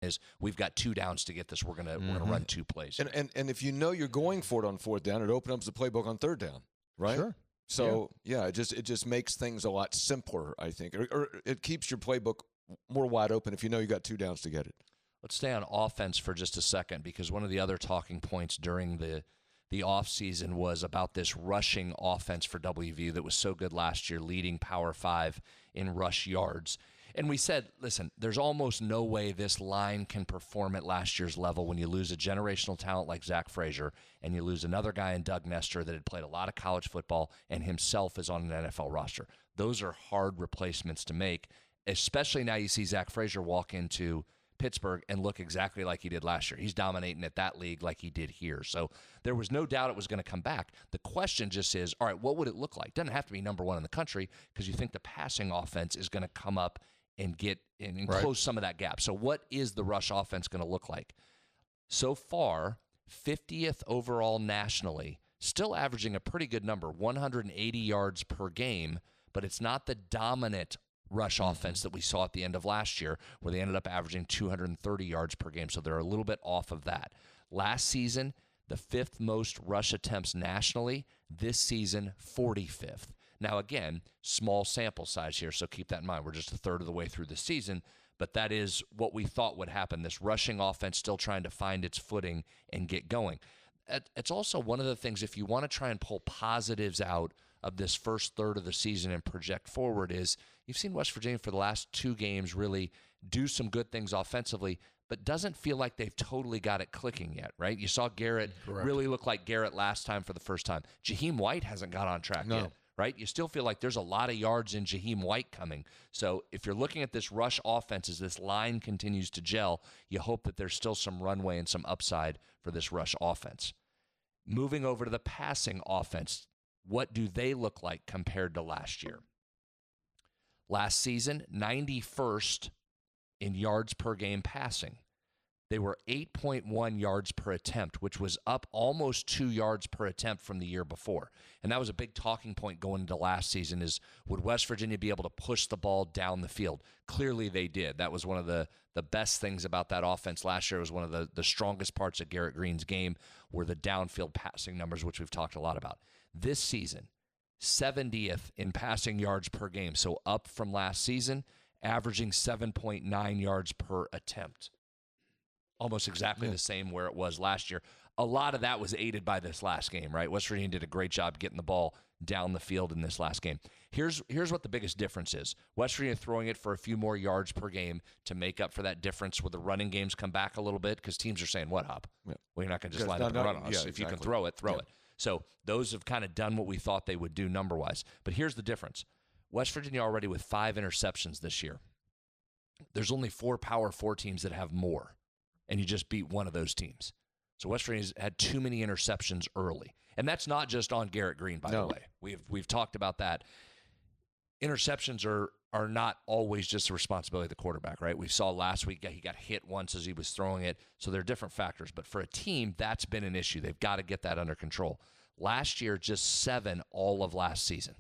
is we've got 2 downs to get this. We're gonna run 2 plays. And if you know you're going for it on 4th down, it opens up the playbook on 3rd down, right? Sure. So it just makes things a lot simpler, I think, or it keeps your playbook more wide open if you know you got 2 downs to get it. Let's stay on offense for just a second, because one of the other talking points during the offseason was about this rushing offense for WVU that was so good last year, leading Power 5 in rush yards. And we said, listen, there's almost no way this line can perform at last year's level when you lose a generational talent like Zach Frazier and you lose another guy in Doug Nestor that had played a lot of college football and himself is on an NFL roster. Those are hard replacements to make, especially now you see Zach Frazier walk into Pittsburgh and look exactly like he did last year. He's dominating at that league like he did here. So there was no doubt it was going to come back. The question just is, all right, what would it look like? Doesn't have to be number 1 in the country, because you think the passing offense is going to come up and get and close some of that gap. So what is the rush offense going to look like? So far, 50th overall nationally, still averaging a pretty good number, 180 yards per game, but it's not the dominant rush offense that we saw at the end of last year, where they ended up averaging 230 yards per game. So they're a little bit off of that. Last season, the 5th most rush attempts nationally. This season, 45th. Now, again, small sample size here, so keep that in mind. We're just a third of the way through the season, but that is what we thought would happen. This rushing offense still trying to find its footing and get going. It's also one of the things, if you want to try and pull positives out of this first third of the season and project forward, is you've seen West Virginia for the last 2 games really do some good things offensively, but doesn't feel like they've totally got it clicking yet, right? You saw Garrett really look like Garrett last time for the first time. Jaheim White hasn't got on track yet, right? You still feel like there's a lot of yards in Jaheim White coming. So if you're looking at this rush offense as this line continues to gel, you hope that there's still some runway and some upside for this rush offense. Moving over to the passing offense, what do they look like compared to last year? Last season, 91st in yards per game passing. They were 8.1 yards per attempt, which was up almost 2 yards per attempt from the year before. And that was a big talking point going into last season, is would West Virginia be able to push the ball down the field? Clearly they did. That was one of the best things about that offense last year. It was one of the strongest parts of Garrett Green's game were the downfield passing numbers, which we've talked a lot about. This season, 70th in passing yards per game, so up from last season, averaging 7.9 yards per attempt. Almost exactly the same where it was last year. A lot of that was aided by this last game, right? West Virginia did a great job getting the ball down the field in this last game. Here's what the biggest difference is. West Virginia throwing it for a few more yards per game to make up for that difference where the running games come back a little bit, because teams are saying, what, Hop? Yeah. Well, you're not going to just line up and run on us. If you can throw it, throw it. So those have kind of done what we thought they would do number-wise. But here's the difference. West Virginia already with 5 interceptions this year. There's only 4 Power 4 teams that have more, and you just beat one of those teams. So West Virginia's had too many interceptions early. And that's not just on Garrett Green, by the way. We've talked about that. Interceptions are not always just the responsibility of the quarterback, right? We saw last week he got hit once as he was throwing it. So there are different factors. But for a team, that's been an issue. They've got to get that under control. Last year, just 7 all of last season.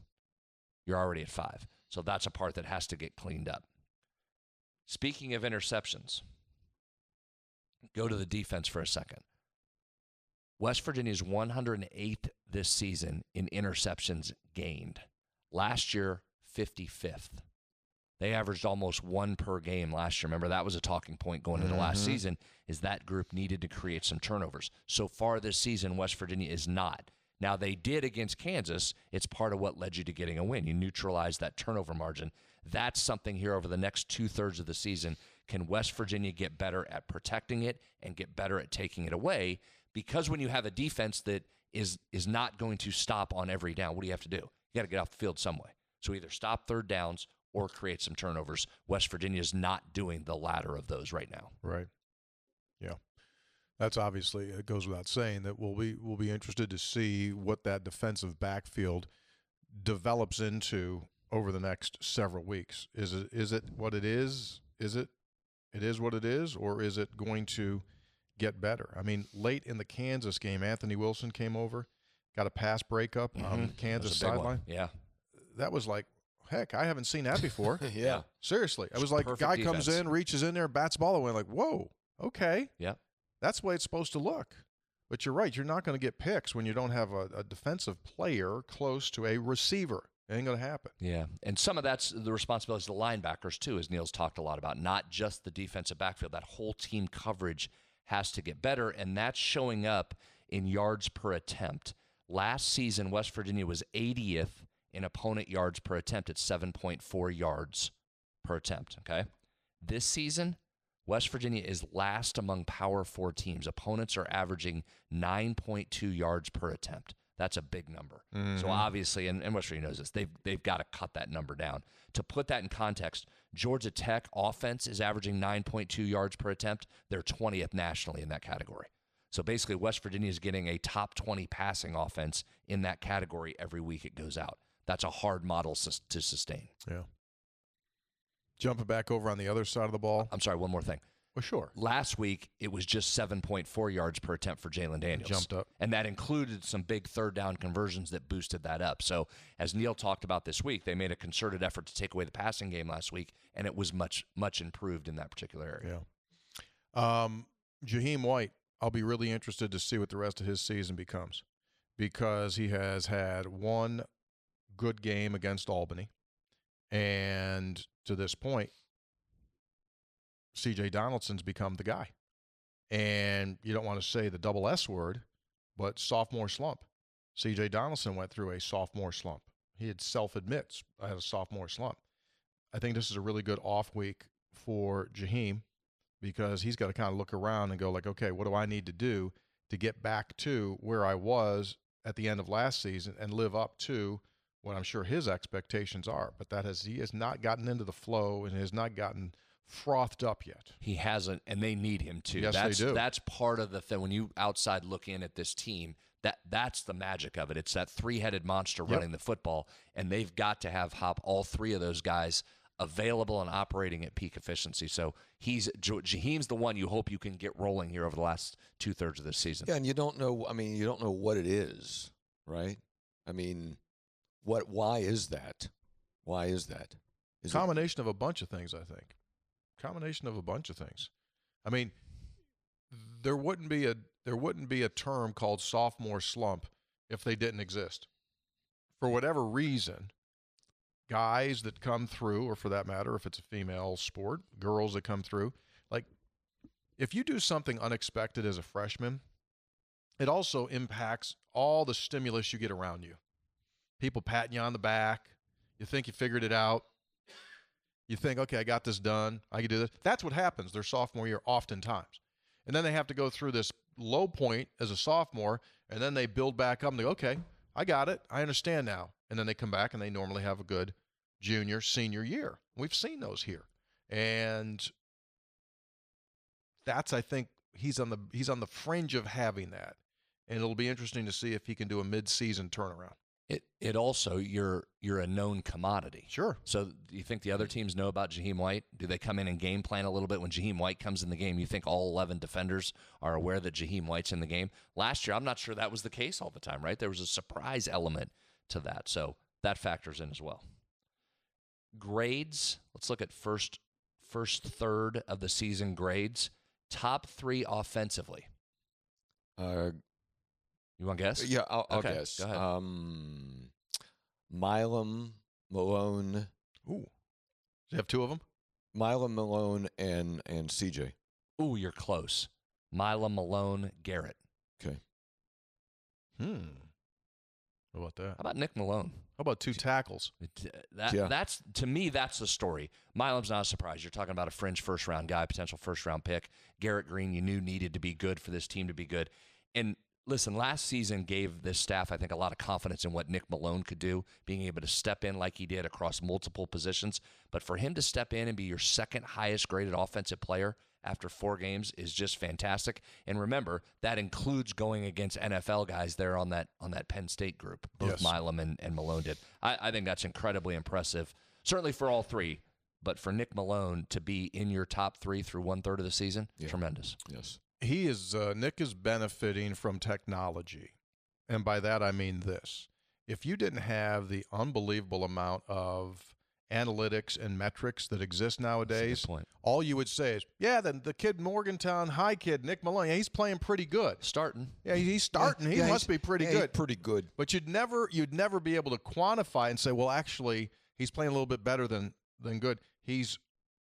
You're already at 5. So that's a part that has to get cleaned up. Speaking of interceptions, go to the defense for a second. West Virginia's 108th this season in interceptions gained. Last year, 55th. They averaged almost 1 per game last year. Remember, that was a talking point going into last season, is that group needed to create some turnovers. So far this season, West Virginia is not. Now, they did against Kansas. It's part of what led you to getting a win. You neutralized that turnover margin. That's something here over the next 2/3 of the season. Can West Virginia get better at protecting it and get better at taking it away? Because when you have a defense that is not going to stop on every down, what do you have to do? You got to get off the field some way. So either stop 3rd downs or create some turnovers. West Virginia is not doing the latter of those right now. Right. Yeah. That's obviously, it goes without saying that we'll be interested to see what that defensive backfield develops into over the next several weeks. Is it what it is? Is it what it is, or is it going to get better? I mean, late in the Kansas game, Anthony Wilson came over, got a pass breakup on Kansas sideline. Yeah. That was like, heck, I haven't seen that before. Yeah. Seriously. I It's was like, a perfect guy comes defense. in, reaches in there, bats the ball away, like, whoa, okay. Yeah. That's the way it's supposed to look. But you're right. You're not going to get picks when you don't have a defensive player close to a receiver. It ain't going to happen. Yeah, and some of that's the responsibility of the linebackers, too, as Neil's talked a lot about, not just the defensive backfield. That whole team coverage has to get better, and that's showing up in yards per attempt. Last season, West Virginia was 80th in opponent yards per attempt at 7.4 yards per attempt, okay? This season, West Virginia is last among Power 4 teams. Opponents are averaging 9.2 yards per attempt. That's a big number. So obviously, and West Virginia knows this, they've got to cut that number down. To put that in context, Georgia Tech offense is averaging 9.2 yards per attempt. They're 20th nationally in that category. So basically, West Virginia is getting a top 20 passing offense in that category every week it goes out. That's a hard model to sustain. Yeah. Jumping back over on the other side of the ball. I'm sorry, one more thing. Well, sure. Last week, it was just 7.4 yards per attempt for Jalen Daniels. Jumped up. And that included some big third down conversions that boosted that up. So as Neil talked about this week, they made a concerted effort to take away the passing game last week, and it was much, much improved in that particular area. Yeah. Jaheim White, I'll be really interested to see what the rest of his season becomes, because he has had one good game against Albany. And to this point, C.J. Donaldson's become the guy. And you don't want to say the double S word, but sophomore slump. C.J. Donaldson went through a sophomore slump. He had self-admits I had a sophomore slump. I think this is a really good off week for Jaheim, because he's got to kind of look around and go like, okay, what do I need to do to get back to where I was at the end of last season and live up to what I'm sure his expectations are. But he has not gotten into the flow and has not gotten frothed up yet. He hasn't, and they need him to. Yes, they do. That's part of the thing. When you outside look in at this team, that's the magic of it. It's that three-headed monster running the football, and they've got to have all three of those guys available and operating at peak efficiency. So Jaheim's the one you hope you can get rolling here over the last 2/3 of this season. Yeah, and you don't know. I mean, you don't know what it is, right? I mean, why is that? Why is that? Is Combination of a bunch of things, I think. Combination of a bunch of things. I mean, there wouldn't be a term called sophomore slump if they didn't exist. For whatever reason, guys that come through, or for that matter, if it's a female sport, girls that come through, like if you do something unexpected as a freshman, it also impacts all the stimulus you get around you. People patting you on the back. You think you figured it out. You think, okay, I got this done. I can do this. That's what happens their sophomore year oftentimes. And then they have to go through this low point as a sophomore, and then they build back up and they go, okay, I got it. I understand now. And then they come back and they normally have a good junior, senior year. We've seen those here. And that's, I think, he's on the fringe of having that. And it'll be interesting to see if he can do a mid-season turnaround. It also, you're a known commodity. Sure. So do you think the other teams know about Jaheim White? Do they come in and game plan a little bit? When Jaheim White comes in the game, you think all 11 defenders are aware that Jaheim White's in the game? Last year, I'm not sure that was the case all the time, right? There was a surprise element to that. So that factors in as well. Grades, let's look at first third of the season grades. Top 3 offensively. You want to guess? Yeah, I'll Okay, guess. go ahead. Milam, Malone. Ooh. Does he have 2 of them? Milam, Malone, and CJ. Ooh, you're close. Milam, Malone, Garrett. Okay. How about that? How about Nick Malone? How about 2 tackles? That's to me, that's the story. Milam's not a surprise. You're talking about a fringe first-round guy, potential first-round pick. Garrett Green, you knew needed to be good for this team to be good. And listen, last season gave this staff, I think, a lot of confidence in what Nick Malone could do, being able to step in like he did across multiple positions. But for him to step in and be your second highest graded offensive player after 4 games is just fantastic. And remember, that includes going against NFL guys there on that Penn State group. Both Yes. Milam and Malone did. I think that's incredibly impressive, certainly for all 3. But for Nick Malone to be in your top 3 through 1/3 of the season, tremendous. Yes. Nick is benefiting from technology. And by that, I mean this. If you didn't have the unbelievable amount of analytics and metrics that exist nowadays, That's a good point. all you would say is, yeah, the kid Morgantown High kid, Nick Malone, yeah, he's playing pretty good. Starting. Yeah, he's starting. He must be pretty good. He's pretty good. But you'd never be able to quantify and say, well, actually, he's playing a little bit better than good.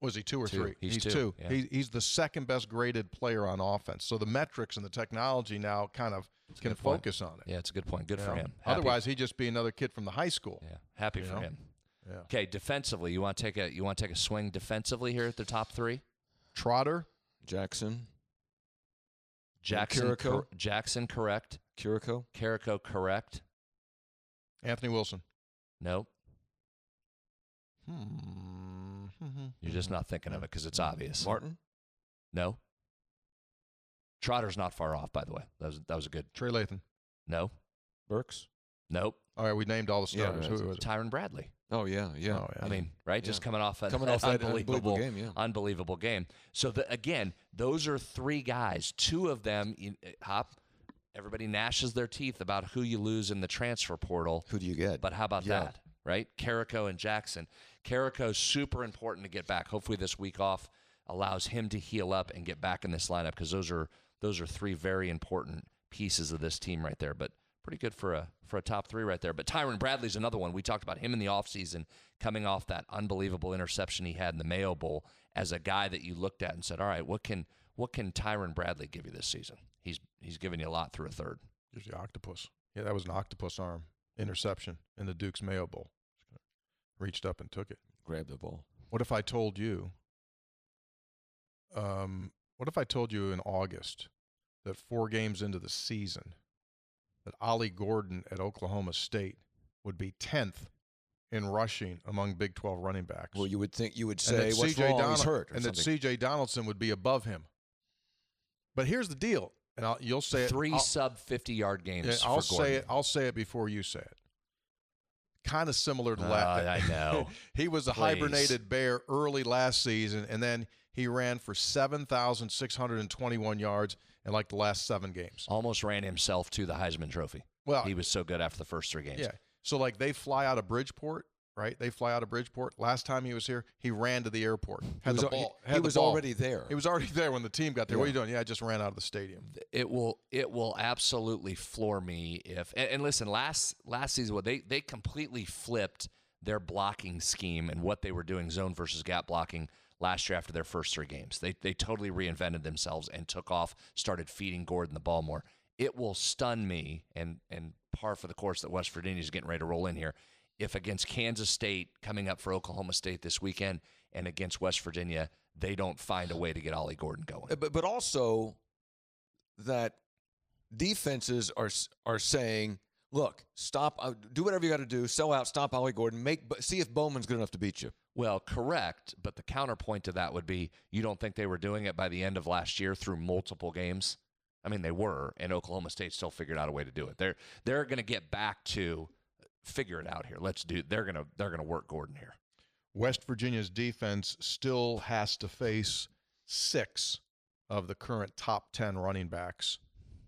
Was he 2 or 3? He's two. Yeah. He's the second best graded player on offense. So the metrics and the technology now kind of can focus on it. Yeah, it's a good point. Good for him. Otherwise, he'd just be another kid from the high school. Yeah, happy for him. Yeah. Okay, defensively, you want to take a swing defensively here at the top 3? Trotter, Jackson, Jackson, Jackson, correct. Carrico, correct. Anthony Wilson. Nope. You're just not thinking of it because it's obvious. Martin, No. Trotter's not far off, by the way. That was a good. Trey Lathan. No. Burks. Nope. All right, we named all the starters. Yeah, Who was it? Tyron Bradley. Oh yeah. I mean, right? Just coming off that unbelievable game. Yeah. Unbelievable game. So again, those are 3 guys. 2 of them, Hop. Everybody gnashes their teeth about who you lose in the transfer portal. Who do you get? But how about that? Right? Carrico and Jackson. Carrico's super important to get back. Hopefully this week off allows him to heal up and get back in this lineup because those are 3 very important pieces of this team right there. But pretty good for a top 3 right there. But Tyron Bradley's another one. We talked about him in the offseason coming off that unbelievable interception he had in the Mayo Bowl as a guy that you looked at and said, all right, what can Tyron Bradley give you this season? He's given you a lot through a third. Here's the octopus. Yeah, that was an octopus arm interception in the Duke's Mayo Bowl. Reached up and took it. Grabbed the ball. What if I told you in August that 4 games into the season that Ollie Gordon at Oklahoma State would be 10th in rushing among Big 12 running backs? Well, you would say, what's wrong? He's hurt. And that C.J. Donaldson would be above him. But here's the deal, and you'll say it. 3 sub-50-yard games I'll for Gordon. say it. I'll say it before you say it. Kind of similar to last. I know. He was a hibernated bear early last season, and then he ran for 7,621 yards in like the last 7 games. Almost ran himself to the Heisman Trophy. Well, he was so good after the first 3 games. Yeah. So like they fly out of Bridgeport, right? They fly out of Bridgeport. Last time he was here, he ran to the airport. Had the ball. He was already there. He was already there when the team got there. Yeah. What are you doing? Yeah, I just ran out of the stadium. It will absolutely floor me if and listen, last season they completely flipped their blocking scheme and what they were doing zone versus gap blocking last year after their first 3 games. They totally reinvented themselves and took off, started feeding Gordon the ball more. It will stun me and par for the course that West Virginia is getting ready to roll in here. If against Kansas State, coming up for Oklahoma State this weekend, and against West Virginia, they don't find a way to get Ollie Gordon going. But also that defenses are saying, look, stop, do whatever you got to do, sell out, stop Ollie Gordon, see if Bowman's good enough to beat you. Well, correct, but the counterpoint to that would be you don't think they were doing it by the end of last year through multiple games? I mean, they were, and Oklahoma State still figured out a way to do it. They're going to get back to figure it out here. They're going to work Gordon here. West Virginia's defense still has to face 6 of the current top 10 running backs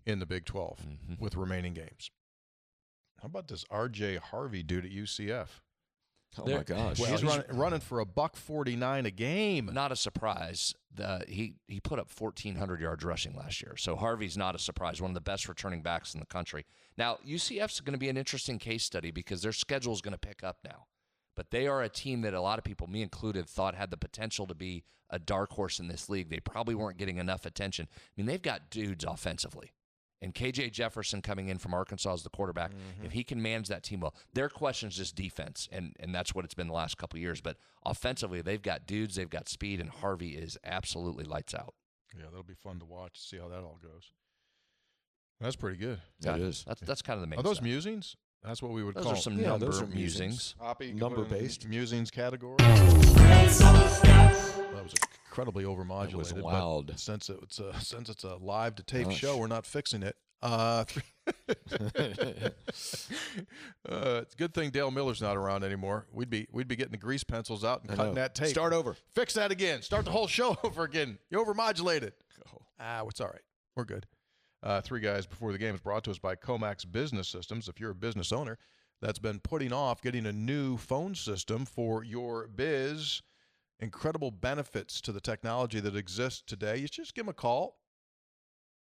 in the Big 12 with remaining games. How about this R.J. Harvey dude at UCF? Oh, my gosh. Well, he's running for $149 a game. Not a surprise. He put up 1,400 yards rushing last year. So Harvey's not a surprise. One of the best returning backs in the country. Now, UCF's going to be an interesting case study because their schedule is going to pick up now. But they are a team that a lot of people, me included, thought had the potential to be a dark horse in this league. They probably weren't getting enough attention. I mean, they've got dudes offensively. And KJ Jefferson coming in from Arkansas as the quarterback, if he can manage that team well, their question is just defense, and that's what it's been the last couple of years. But offensively, they've got dudes, they've got speed, and Harvey is absolutely lights out. Yeah, that'll be fun to watch, see how that all goes. That's pretty good. That is. That's kind of the main Are those stuff. musings? That's what we would Those call are some Yeah, number those are musings. Number-based. Musings category. That was incredibly overmodulated. That was wild. But since it's a live to tape show, we're not fixing it. It's a good thing Dale Miller's not around anymore. We'd be getting the grease pencils out and cutting that tape. Start over. Fix that again. Start the whole show over again. You overmodulated. It's all right. We're good. 3 Guys Before the Game is brought to us by Comax Business Systems. If you're a business owner, that's been putting off getting a new phone system for your biz. Incredible benefits to the technology that exists today. You just give them a call.